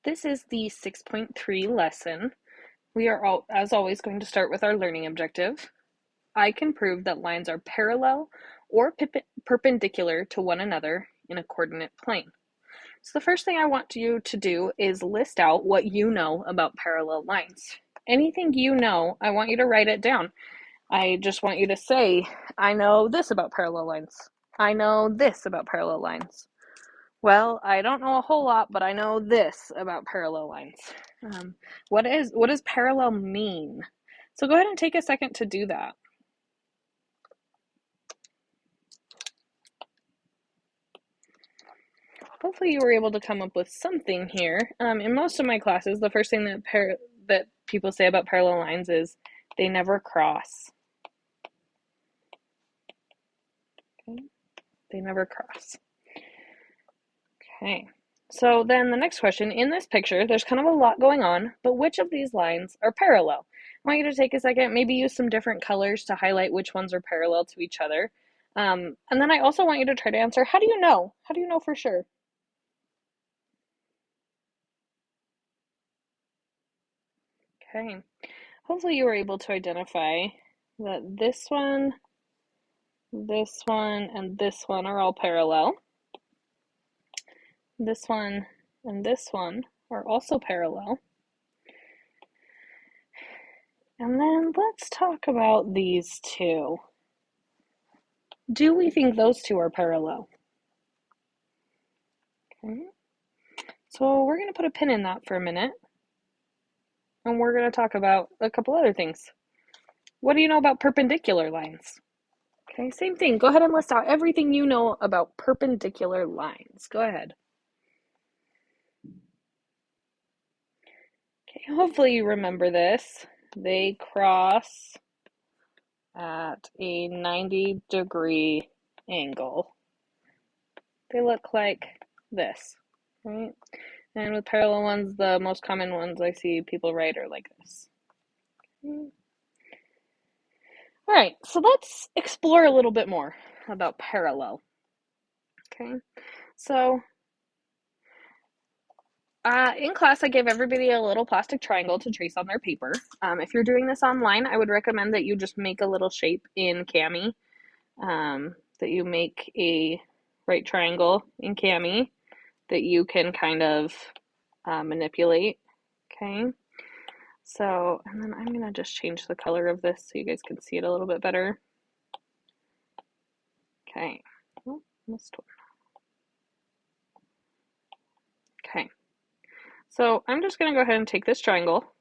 This is the 6.3 lesson. We are, as always, going to start with our learning objective. I can prove that lines are parallel or perpendicular to one another in a coordinate plane. So the first thing I want you to do is list out what you know about parallel lines. Anything you know, I want you to write it down. I just want you to say, I know this about parallel lines. I know this about parallel lines. Well, I don't know a whole lot, but I know this about parallel lines. What does parallel mean? So go ahead and take a second to do that. Hopefully you were able to come up with something here. In most of my classes, the first thing that people say about parallel lines is they never cross. Okay? They never cross. Okay. So then the next question, in this picture, there's kind of a lot going on, but which of these lines are parallel? I want you to take a second, maybe use some different colors to highlight which ones are parallel to each other. And then I also want you to try to answer, how do you know? How do you know for sure? Okay. Hopefully you were able to identify that this one, and this one are all parallel. This one and this one are also parallel. And then let's talk about these two. Do we think those two are parallel? Okay. So we're going to put a pin in that for a minute. And we're going to talk about a couple other things. What do you know about perpendicular lines? Okay, same thing. Go ahead and list out everything you know about perpendicular lines. Go ahead. Okay, hopefully you remember this. They cross at a 90-degree angle. They look like this, right? And with parallel ones, the most common ones I see people write are like this. All right, so let's explore a little bit more about parallel. Okay, so in class, I gave everybody a little plastic triangle to trace on their paper. If you're doing this online, I would recommend that you just make a little shape in Kami, that you make a right triangle in Kami that you can kind of manipulate. Okay, so, and then I'm going to just change the color of this so you guys can see it a little bit better. Okay, oh, missed one. Okay, so I'm just going to go ahead and take this triangle.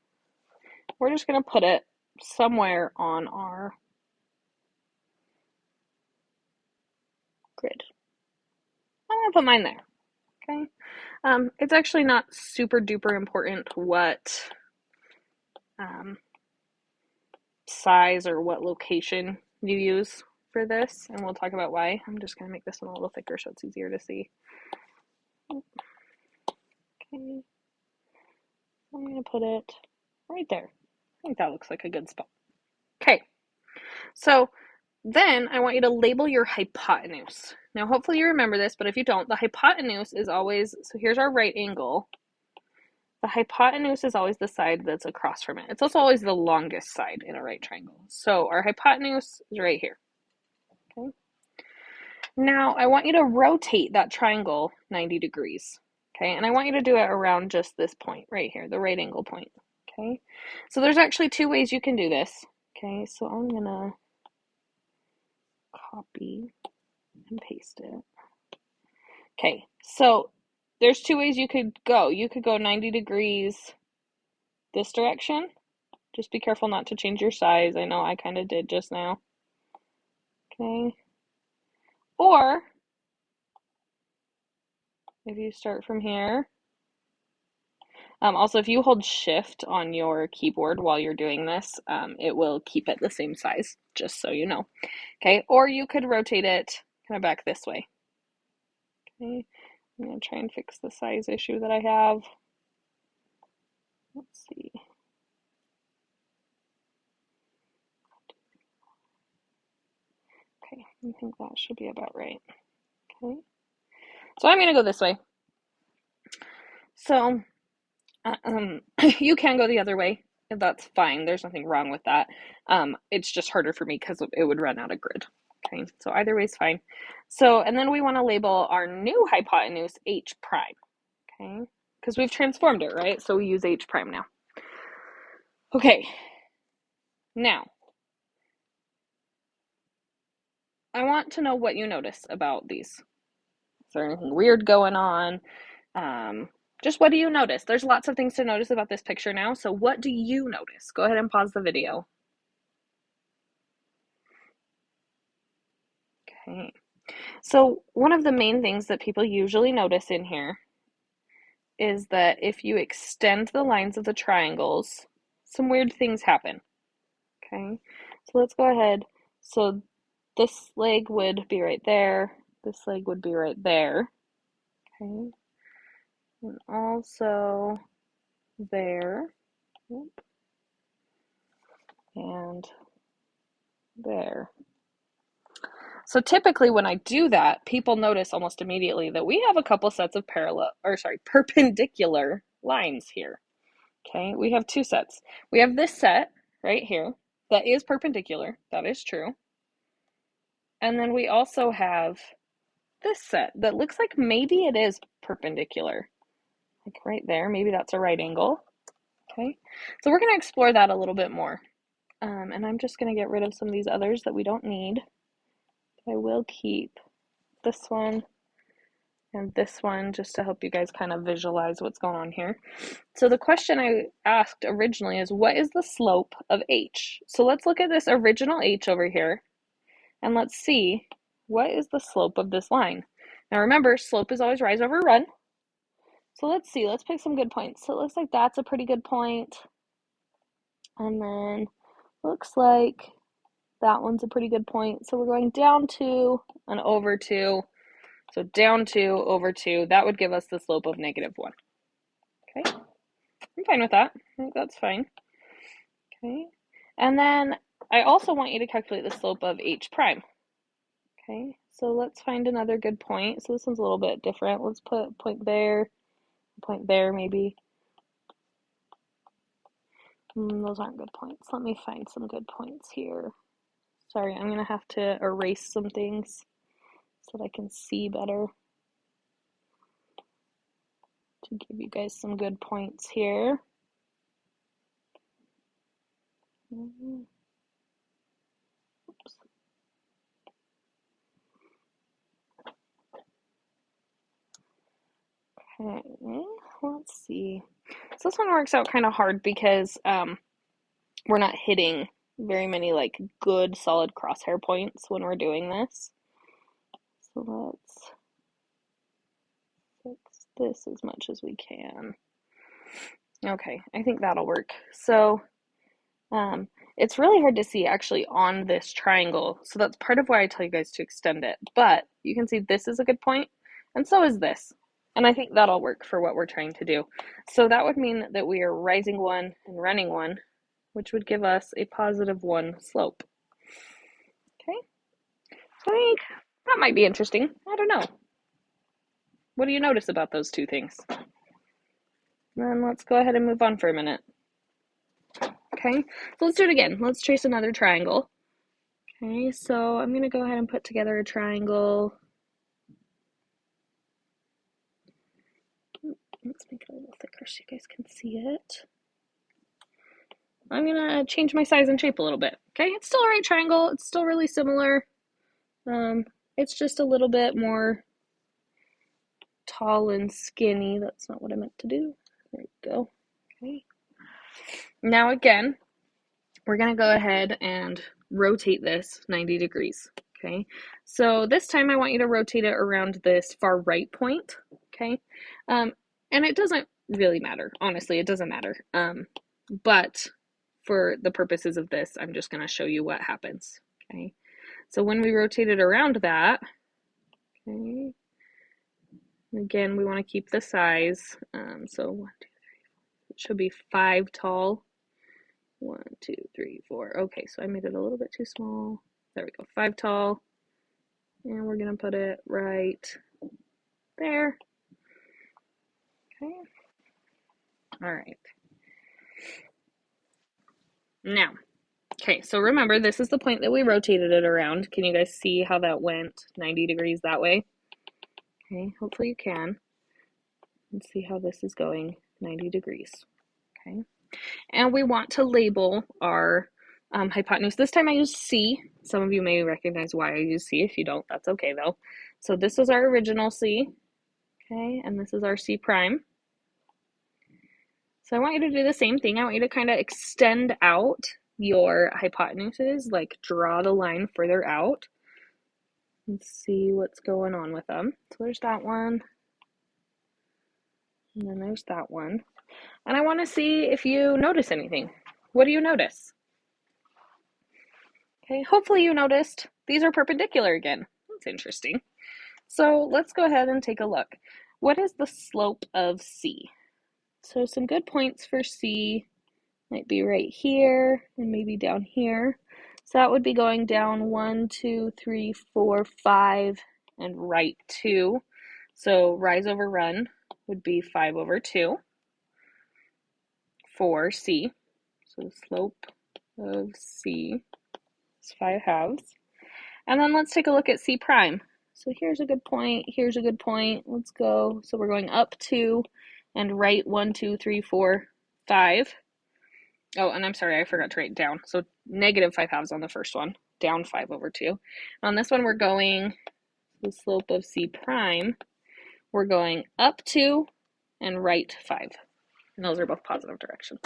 We're just going to put it somewhere on our grid. I'm going to put mine there. Okay, it's actually not super duper important what size or what location you use for this, and we'll talk about why. I'm just going to make this one a little thicker so it's easier to see. Okay, I'm going to put it right there. I think that looks like a good spot. Okay, so then I want you to label your hypotenuse. Now, hopefully you remember this, but if you don't, the hypotenuse is always, so here's our right angle. The hypotenuse is always the side that's across from it. It's also always the longest side in a right triangle. So our hypotenuse is right here. Okay. Now I want you to rotate that triangle 90 degrees. Okay, and I want you to do it around just this point right here, the right angle point. Okay, so there's actually two ways you can do this. Okay, so I'm gonna copy and paste it. Okay, so there's two ways you could go. You could go 90 degrees this direction. Just be careful not to change your size. I know I kind of did just now. Okay. Or if you start from here, also if you hold shift on your keyboard while you're doing this, it will keep it the same size, just so you know. Okay, or you could rotate it kind of back this way. Okay, I'm going to try and fix the size issue that I have. Let's see. Okay, I think that should be about right. Okay, so I'm going to go this way. So You can go the other way. That's fine. There's nothing wrong with that. It's just harder for me because it would run out of grid. Okay, so either way is fine. So, and then we want to label our new hypotenuse H prime. Okay, because we've transformed it, right? So we use H prime now. Okay, now I want to know what you notice about these. Is there anything weird going on? Just what do you notice? There's lots of things to notice about this picture now. So what do you notice? Go ahead and pause the video. Okay. So one of the main things that people usually notice in here is that if you extend the lines of the triangles, some weird things happen. Okay. So let's go ahead. So this leg would be right there. This leg would be right there. Okay. And also there. And there. So typically when I do that, people notice almost immediately that we have a couple sets of perpendicular lines here. Okay, we have two sets. We have this set right here that is perpendicular. That is true. And then we also have this set that looks like maybe it is perpendicular. Like right there, maybe that's a right angle. Okay, so we're going to explore that a little bit more. And I'm just going to get rid of some of these others that we don't need. I will keep this one and this one just to help you guys kind of visualize what's going on here. So the question I asked originally is, what is the slope of H? So let's look at this original H over here and let's see what is the slope of this line. Now remember, slope is always rise over run. So let's see, let's pick some good points. So it looks like that's a pretty good point. And then looks like that one's a pretty good point. So we're going down 2 and over 2. So down 2 over 2, that would give us the slope of -1. Okay, I'm fine with that. I think that's fine. Okay, and then I also want you to calculate the slope of H prime. Okay, so let's find another good point. So this one's a little bit different. Let's put a point there maybe. Those aren't good points. Let me find some good points here. Sorry, I'm gonna have to erase some things so that I can see better to give you guys some good points here. Oops. Okay, let's see. So this one works out kind of hard because we're not hitting very many like good solid crosshair points when we're doing this. So let's fix this as much as we can. Okay, I think that'll work. So it's really hard to see actually on this triangle. So that's part of why I tell you guys to extend it. But you can see this is a good point, and so is this. And I think that'll work for what we're trying to do. So that would mean that we are rising 1 and running 1, which would give us a +1 slope. Okay, so I think that might be interesting. I don't know. What do you notice about those two things? Then let's go ahead and move on for a minute. Okay, so let's do it again. Let's trace another triangle. Okay, so I'm going to go ahead and put together a triangle. Let's make it a little thicker so you guys can see it. I'm going to change my size and shape a little bit. Okay, it's still a right triangle. It's still really similar. It's just a little bit more tall and skinny. That's not what I meant to do. There we go. Okay. Now again, we're going to go ahead and rotate this 90 degrees. Okay, so this time I want you to rotate it around this far right point. Okay, and it doesn't really matter. Honestly, it doesn't matter. But for the purposes of this, I'm just going to show you what happens. Okay, so when we rotate it around that, okay, again, we want to keep the size. So 1, 2, 3, 4. It should be 5 tall. 1, 2, 3, 4. Okay, so I made it a little bit too small. There we go, 5 tall. And we're going to put it right there. Okay. All right. Now, okay, so remember, this is the point that we rotated it around. Can you guys see how that went 90 degrees that way? Okay, hopefully you can. Let's see how this is going 90 degrees. Okay, and we want to label our hypotenuse. This time I use C. Some of you may recognize why I use C. If you don't, that's okay though. So this is our original C, okay, and this is our C prime. So I want you to do the same thing. I want you to kind of extend out your hypotenuses, like draw the line further out and see what's going on with them. So there's that one, and then there's that one. And I want to see if you notice anything. What do you notice? Okay, hopefully you noticed these are perpendicular again. That's interesting. So let's go ahead and take a look. What is the slope of C? So some good points for C might be right here and maybe down here. So that would be going down 1, 2, 3, 4, 5, and right 2. So rise over run would be 5 over 2 for C. So the slope of C is 5 halves. And then let's take a look at C prime. So here's a good point, here's a good point. Let's go. So we're going up 2 and right 1, 2, 3, 4, 5. Oh, and I'm sorry, I forgot to write down. So negative 5 halves on the first one, down 5 over 2. On this one, we're going the slope of C prime. We're going up 2 and right 5. And those are both positive directions.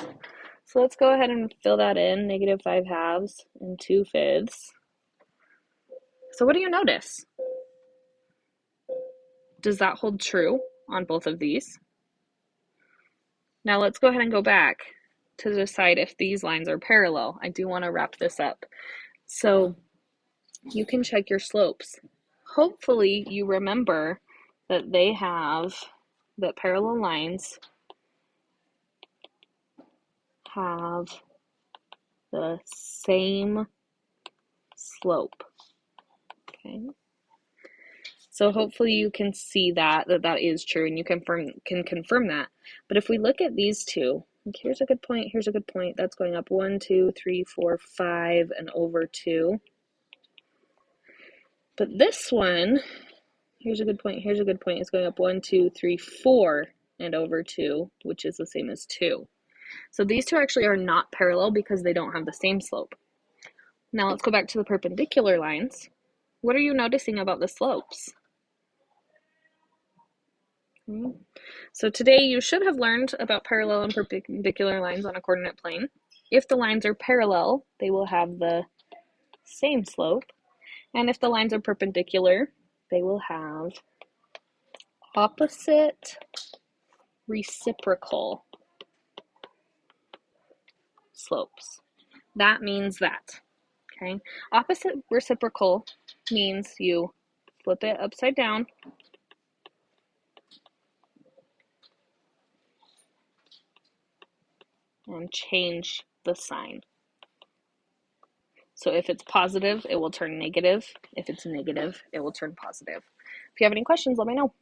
So let's go ahead and fill that in, negative 5 halves and 2/5. So what do you notice? Does that hold true on both of these? Now let's go ahead and go back to decide if these lines are parallel. I do want to wrap this up. So you can check your slopes. Hopefully you remember that that parallel lines have the same slope. Okay. So hopefully you can see that is true and you can confirm that. But if we look at these two, like here's a good point, here's a good point. That's going up 1, 2, 3, 4, 5, and over 2. But this one, here's a good point, here's a good point, is going up 1, 2, 3, 4, and over 2, which is the same as 2. So these two actually are not parallel because they don't have the same slope. Now let's go back to the perpendicular lines. What are you noticing about the slopes? So today you should have learned about parallel and perpendicular lines on a coordinate plane. If the lines are parallel, they will have the same slope. And if the lines are perpendicular, they will have opposite reciprocal slopes. That means that, okay? Opposite reciprocal means you flip it upside down and change the sign. So if it's positive, it will turn negative. If it's negative, it will turn positive. If you have any questions, let me know.